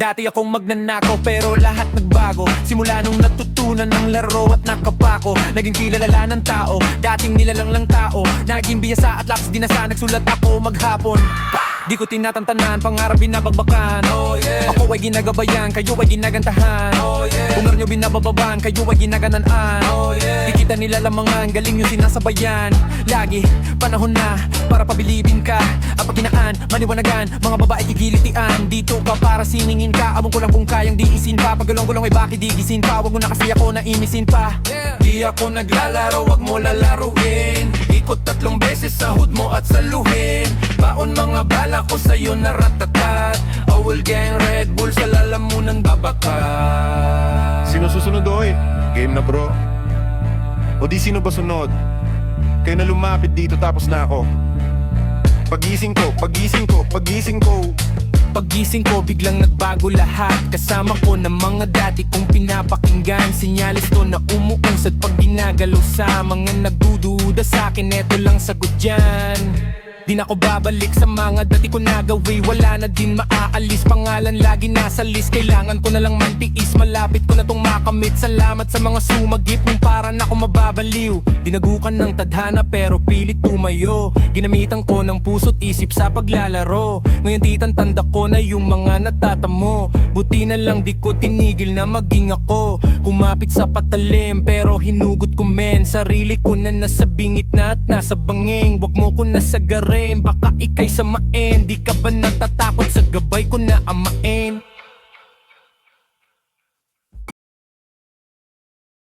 Dati akong magnanakaw pero lahat nagbago. Simula nung natutunan ng laro at nakapako, naging kilala ng tao, dating nilalang lang tao. Naging biyasa at laps dinasa, nagsulat ako maghapon. Di ko tinatantanan, pangarap binabagbakan. Ako ay ginagabayan, kayo ay ginagantahan. Kung nyo binabababan, kayo ay ginaganaan. Di kita nilalamangan, galing yung sinasabayan. Lagi, panahon na, para pabilibin ka. Ang pagkinaan, maniwanagan, mga babae gigilitian. Dito ka para siningin ka, amon ko lang kung kayang diisin pa. Pagulong-gulong ay bakit digisin pa, wag mo na kasi ako na imisin pa. Di ako naglalaro, wag mo lalaruin. Ikot 3 beses sa hood mo at saluhin. Baon mga bala ko sa'yo na ratatat. Awol gang Red Bull sa lalamunan babakat. Sino susunod oy? Game na bro. O di sino ba sunod? Kayo na lumapit dito tapos na ako. Pagising ko, pagising ko, pagising ko. Pagising ko biglang nagbago lahat. Kasama ko ng mga dati kong pinapakinggan. Sinyalis to na umuusad pag ginagalaw sa mga nagdududa sa akin. Eto lang sagot dyan. Di na ako babalik sa mga dati ko nagawi. Wala na din maaalis, pangalan lagi nasa list. Kailangan ko na lang mantiis, malapit ko na tong makamit. Salamat sa mga sumagip kung para na ako mababaliw. Dinagukan ng tadhana pero pilit tumayo. Ginamitan ko ng puso't isip sa paglalaro. Ngayon titantanda ko na yung mga natatamo. Buti na lang di ko tinigil na maging ako. Kumapit sa patalim pero hinugot ko men. Sarili ko na nasa bingit na at nasa banging. Wag mo ko nasagarin, baka ikay samain. Di ka ba natatakot sa gabay ko na amain?